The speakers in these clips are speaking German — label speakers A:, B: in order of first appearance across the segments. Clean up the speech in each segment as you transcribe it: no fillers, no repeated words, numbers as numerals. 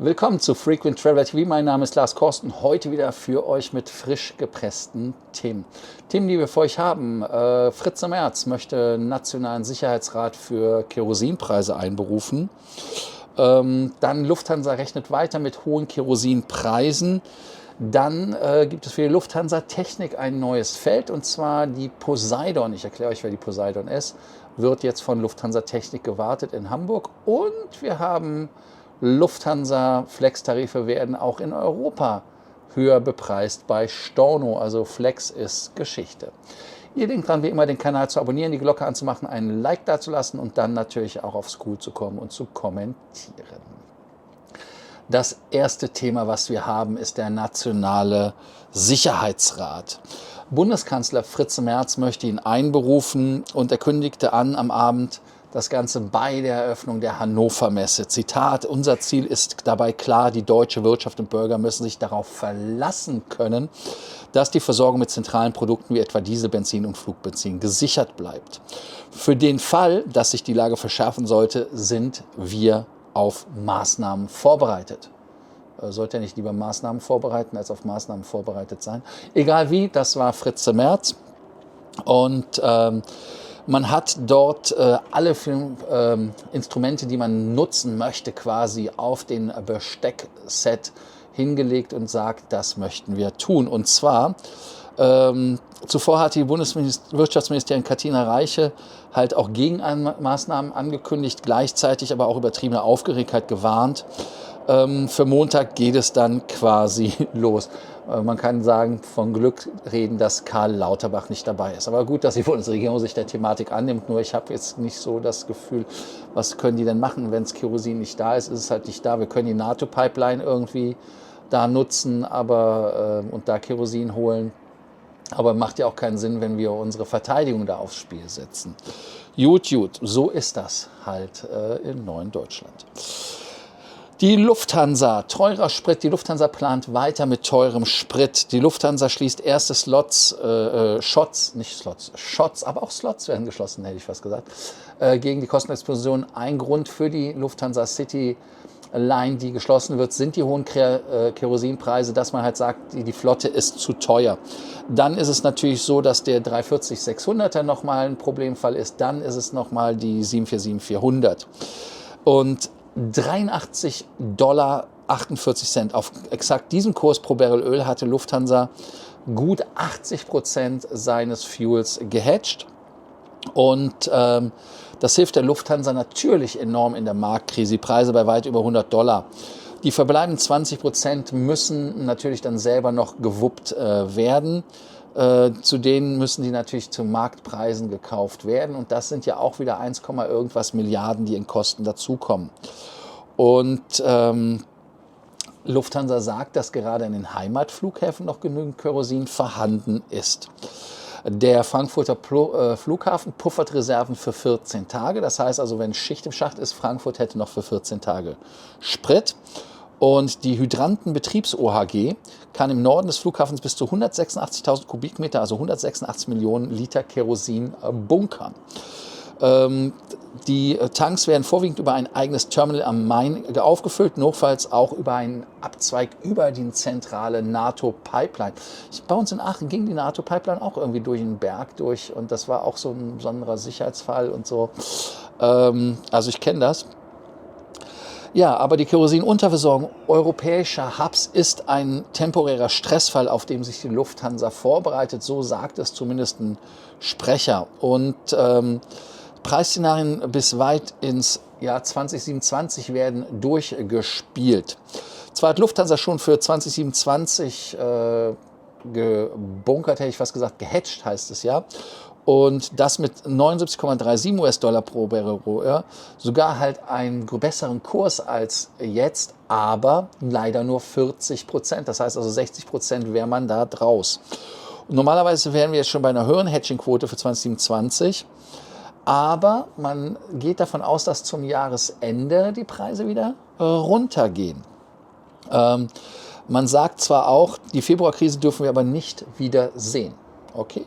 A: Willkommen zu Frequent Traveler TV. Mein Name ist Lars Korsten. Heute wieder für euch mit frisch gepressten Themen. Themen, die wir für euch haben. Fritze Merz möchte Nationalen Sicherheitsrat für Kerosinpreise einberufen. Dann Lufthansa rechnet weiter mit hohen Kerosinpreisen. Dann gibt es für die Lufthansa Technik ein neues Feld, und zwar die Poseidon. Ich erkläre euch, wer die Poseidon ist. Wird jetzt von Lufthansa Technik gewartet in Hamburg. Und wir haben Lufthansa-Flex-Tarife werden auch in Europa höher bepreist bei Storno. Also Flex ist Geschichte. Ihr denkt dran, wie immer, den Kanal zu abonnieren, die Glocke anzumachen, einen Like dazulassen und dann natürlich auch auf School zu kommen und zu kommentieren. Das erste Thema, was wir haben, ist der Nationale Sicherheitsrat. Bundeskanzler Fritze Merz möchte ihn einberufen und er kündigte an am Abend, das Ganze bei der Eröffnung der Hannover Messe. Zitat: Unser Ziel ist dabei klar, die deutsche Wirtschaft und Bürger müssen sich darauf verlassen können, dass die Versorgung mit zentralen Produkten wie etwa Diesel, Benzin und Flugbenzin gesichert bleibt. Für den Fall, dass sich die Lage verschärfen sollte, sind wir auf Maßnahmen vorbereitet. Sollte er nicht lieber Maßnahmen vorbereiten, als auf Maßnahmen vorbereitet sein? Egal wie, das war Fritze Merz. Und man hat dort alle Instrumente, die man nutzen möchte, quasi auf den Besteckset hingelegt und sagt, das möchten wir tun. Und zwar, zuvor hat die Bundeswirtschaftsministerin Katina Reiche halt auch Gegenmaßnahmen angekündigt, gleichzeitig aber auch übertriebene Aufgeregtheit gewarnt. Für Montag geht es dann quasi los. Man kann sagen, von Glück reden, dass Karl Lauterbach nicht dabei ist. Aber gut, dass die Bundesregierung sich der Thematik annimmt. Nur ich habe jetzt nicht so das Gefühl, was können die denn machen, wenn das Kerosin nicht da ist, ist es halt nicht da. Wir können die NATO-Pipeline irgendwie da nutzen und da Kerosin holen. Aber macht ja auch keinen Sinn, wenn wir unsere Verteidigung da aufs Spiel setzen. Gut, so ist das halt in neuen Deutschland. Die Lufthansa, teurer Sprit. Die Lufthansa plant weiter mit teurem Sprit. Die Lufthansa schließt erste Shots, aber auch Slots werden geschlossen, hätte ich fast gesagt, gegen die Kostenexplosion. Ein Grund für die Lufthansa City Line, die geschlossen wird, sind die hohen Kerosinpreise, dass man halt sagt, die Flotte ist zu teuer. Dann ist es natürlich so, dass der 340-600er nochmal ein Problemfall ist. Dann ist es nochmal die 747-400. Und $83,48. Auf exakt diesem Kurs pro Barrel Öl hatte Lufthansa gut 80% seines Fuels gehedged. Und das hilft der Lufthansa natürlich enorm in der Marktkrise. Die Preise bei weit über $100. Die verbleibenden 20% müssen natürlich dann selber noch gewuppt werden. Zu denen müssen die natürlich zu Marktpreisen gekauft werden. Und das sind ja auch wieder 1, irgendwas Milliarden, die in Kosten dazukommen. Und Lufthansa sagt, dass gerade in den Heimatflughäfen noch genügend Kerosin vorhanden ist. Der Frankfurter Flughafen puffert Reserven für 14 Tage. Das heißt also, wenn Schicht im Schacht ist, Frankfurt hätte noch für 14 Tage Sprit. Und die Hydrantenbetriebs-OHG kann im Norden des Flughafens bis zu 186.000 Kubikmeter, also 186 Millionen Liter Kerosin bunkern. Die Tanks werden vorwiegend über ein eigenes Terminal am Main aufgefüllt, notfalls auch über einen Abzweig über die zentrale NATO-Pipeline. Bei uns in Aachen ging die NATO-Pipeline auch irgendwie durch den Berg durch und das war auch so ein besonderer Sicherheitsfall und so. Also ich kenne das. Ja, aber die Kerosinunterversorgung europäischer Hubs ist ein temporärer Stressfall, auf dem sich die Lufthansa vorbereitet. So sagt es zumindest ein Sprecher. Und Preisszenarien bis weit ins Jahr 2027 werden durchgespielt. Zwar hat Lufthansa schon für 2027 gebunkert, hätte ich fast gesagt, gehedged heißt es ja. Und das mit 79,37 US-Dollar pro Barrel Öl, sogar halt einen besseren Kurs als jetzt, aber leider nur 40%. Das heißt also 60% wäre man da draus. Und normalerweise wären wir jetzt schon bei einer höheren Hedging-Quote für 2027. Aber man geht davon aus, dass zum Jahresende die Preise wieder runtergehen. Man sagt zwar auch, die Februarkrise dürfen wir aber nicht wieder sehen. Okay?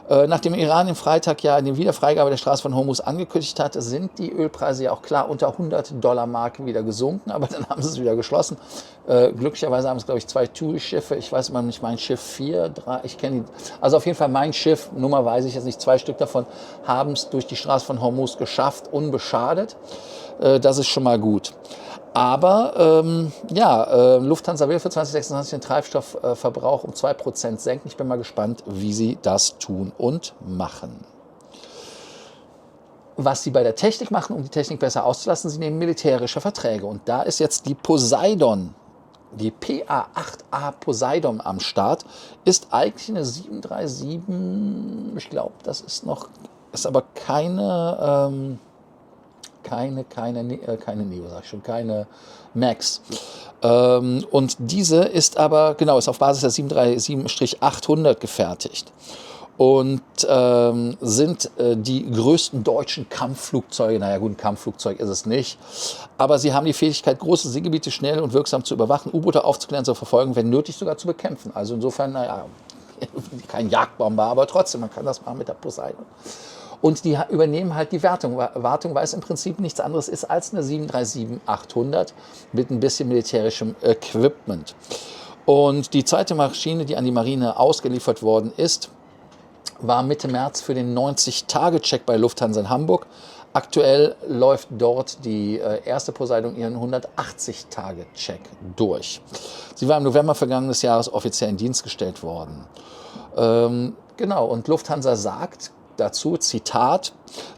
A: Nachdem Iran am Freitag ja die Wiederfreigabe der Straße von Hormuz angekündigt hatte, sind die Ölpreise ja auch klar unter $100-Marke wieder gesunken, aber dann haben sie es wieder geschlossen. Glücklicherweise haben es, glaube ich, 2 TUI-Schiffe, ich weiß immer nicht, mein Schiff 4, 3, ich kenne die, also auf jeden Fall mein Schiff, Nummer weiß ich jetzt nicht, 2 Stück davon haben es durch die Straße von Hormuz geschafft, unbeschadet. Das ist schon mal gut. Aber Lufthansa will für 2026 den Treibstoffverbrauch um 2% senken. Ich bin mal gespannt, wie sie das tun und machen. Was sie bei der Technik machen, um die Technik besser auszulassen, sie nehmen militärische Verträge. Und da ist jetzt die Poseidon, die PA-8A Poseidon am Start, ist eigentlich eine 737, ich glaube, das ist aber keine Neo, sag ich schon, keine Max. Und diese ist aber, genau, ist auf Basis der 737-800 gefertigt. Und sind die größten deutschen Kampfflugzeuge. Naja gut, ein Kampfflugzeug ist es nicht. Aber sie haben die Fähigkeit, große Seegebiete schnell und wirksam zu überwachen, U-Boote aufzuklären, zu verfolgen, wenn nötig sogar zu bekämpfen. Also insofern, naja, kein Jagdbomber, aber trotzdem, man kann das machen mit der Poseidon. Und die übernehmen halt die Wartung. Wartung, weil es im Prinzip nichts anderes ist als eine 737-800 mit ein bisschen militärischem Equipment. Und die zweite Maschine, die an die Marine ausgeliefert worden ist, war Mitte März für den 90-Tage-Check bei Lufthansa in Hamburg. Aktuell läuft dort die erste Poseidon ihren 180-Tage-Check durch. Sie war im November vergangenes Jahres offiziell in Dienst gestellt worden. Genau, und Lufthansa sagt dazu, Zitat,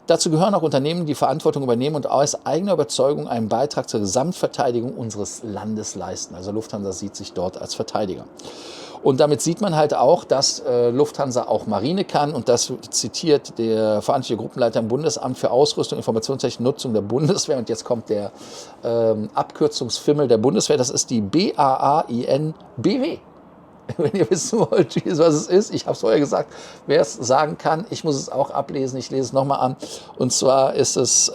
A: dazu gehören auch Unternehmen, die Verantwortung übernehmen und aus eigener Überzeugung einen Beitrag zur Gesamtverteidigung unseres Landes leisten. Also Lufthansa sieht sich dort als Verteidiger. Und damit sieht man halt auch, dass Lufthansa auch Marine kann. Und das zitiert der verantwortliche Gruppenleiter im Bundesamt für Ausrüstung, Informationstechnik, Nutzung der Bundeswehr. Und jetzt kommt der Abkürzungsfimmel der Bundeswehr. Das ist die BAAIN-BW. Wenn ihr wissen wollt, was es ist, ich habe es vorher gesagt, wer es sagen kann, ich muss es auch ablesen, ich lese es nochmal an. Und zwar ist es,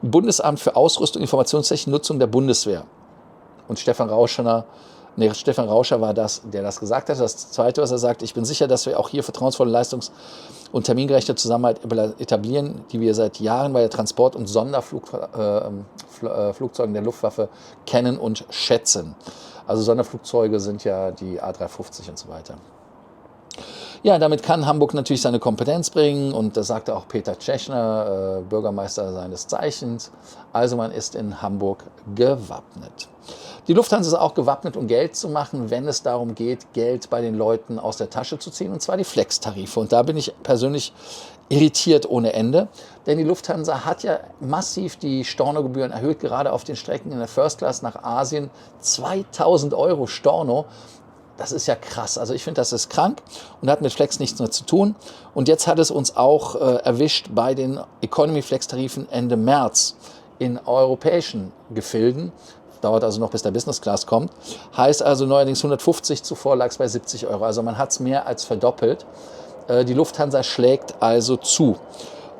A: Bundesamt für Ausrüstung, Informationstechnik, Nutzung der Bundeswehr. Und Stefan Rauscher war das, der das gesagt hat. Das Zweite, was er sagt, ich bin sicher, dass wir auch hier vertrauensvolle Leistungs- und termingerechte Zusammenarbeit etablieren, die wir seit Jahren bei der Transport- und Sonderflugzeugen der Luftwaffe kennen und schätzen. Also Sonderflugzeuge sind ja die A350 und so weiter. Ja, damit kann Hamburg natürlich seine Kompetenz bringen und das sagte auch Peter Tschechner, Bürgermeister seines Zeichens. Also man ist in Hamburg gewappnet. Die Lufthansa ist auch gewappnet, um Geld zu machen, wenn es darum geht, Geld bei den Leuten aus der Tasche zu ziehen, und zwar die Flex-Tarife. Und da bin ich persönlich irritiert ohne Ende, denn die Lufthansa hat ja massiv die Stornogebühren erhöht, gerade auf den Strecken in der First Class nach Asien. 2.000 € Storno. Das ist ja krass. Also ich finde, das ist krank und hat mit Flex nichts mehr zu tun. Und jetzt hat es uns auch erwischt bei den Economy-Flex-Tarifen Ende März in europäischen Gefilden. Dauert also noch, bis der Business Class kommt. Heißt also neuerdings 150, zuvor lag es bei 70 €. Also man hat es mehr als verdoppelt. Die Lufthansa schlägt also zu.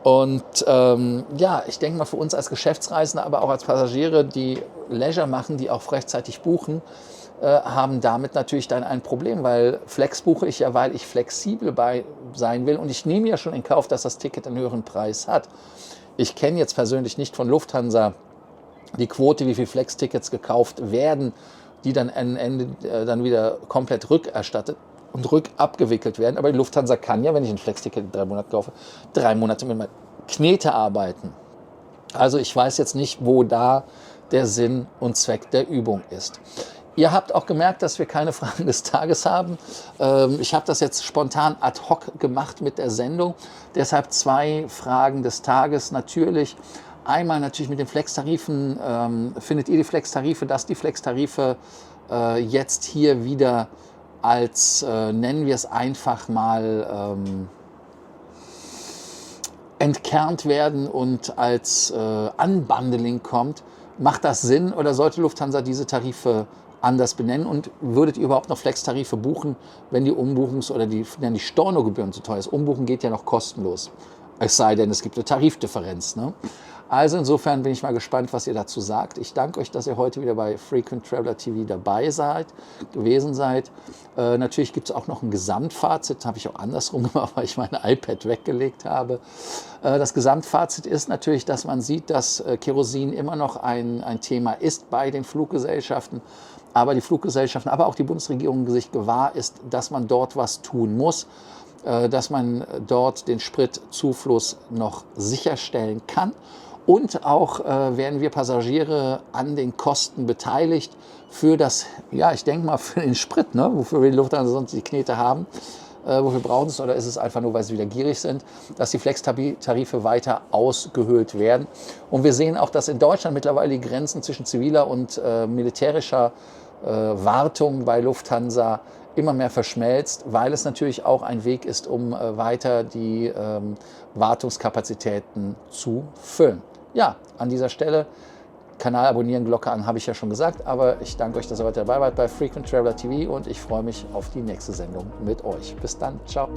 A: Und ich denke mal, für uns als Geschäftsreisende, aber auch als Passagiere, die Leisure machen, die auch rechtzeitig buchen, haben damit natürlich dann ein Problem, weil Flex buche ich ja, weil ich flexibel sein will. Und ich nehme ja schon in Kauf, dass das Ticket einen höheren Preis hat. Ich kenne jetzt persönlich nicht von Lufthansa die Quote, wie viele Flex-Tickets gekauft werden, die dann am Ende dann wieder komplett rückerstattet und rückabgewickelt werden. Aber die Lufthansa kann ja, wenn ich ein Flex-Ticket in 3 Monaten kaufe, 3 Monate mit meiner Knete arbeiten. Also ich weiß jetzt nicht, wo da der Sinn und Zweck der Übung ist. Ihr habt auch gemerkt, dass wir keine Fragen des Tages haben. Ich habe das jetzt spontan ad hoc gemacht mit der Sendung. Deshalb 2 Fragen des Tages. Einmal natürlich mit den Flex-Tarifen. Findet ihr die Flex-Tarife, dass die Flex-Tarife jetzt hier wieder als, nennen wir es einfach mal, entkernt werden und als Unbundling kommt? Macht das Sinn oder sollte Lufthansa diese Tarife anders benennen? Und würdet ihr überhaupt noch Flex-Tarife buchen, wenn die Umbuchungs- oder die Stornogebühren zu teuer ist? Umbuchen geht ja noch kostenlos. Es sei denn, es gibt eine Tarifdifferenz. Ne? Also insofern bin ich mal gespannt, was ihr dazu sagt. Ich danke euch, dass ihr heute wieder bei Frequent Traveler TV dabei gewesen seid. Natürlich gibt es auch noch ein Gesamtfazit, habe ich auch andersrum gemacht, weil ich mein iPad weggelegt habe. Das Gesamtfazit ist natürlich, dass man sieht, dass Kerosin immer noch ein Thema ist bei den Fluggesellschaften. Aber die Fluggesellschaften, aber auch die Bundesregierung sich gewahr ist, dass man dort was tun muss, dass man dort den Spritzufluss noch sicherstellen kann. Und auch werden wir Passagiere an den Kosten beteiligt für das, ja, ich denke mal für den Sprit, ne, wofür wir die Lufthansa sonst die Knete haben. Wofür brauchen sie es, oder ist es einfach nur, weil sie wieder gierig sind, dass die Flex-Tarife weiter ausgehöhlt werden. Und wir sehen auch, dass in Deutschland mittlerweile die Grenzen zwischen ziviler und militärischer Wartung bei Lufthansa immer mehr verschmelzt, weil es natürlich auch ein Weg ist, um weiter die Wartungskapazitäten zu füllen. Ja, an dieser Stelle Kanal abonnieren, Glocke an, habe ich ja schon gesagt, aber ich danke euch, dass ihr heute dabei wart bei Frequent Traveler TV und ich freue mich auf die nächste Sendung mit euch. Bis dann, ciao.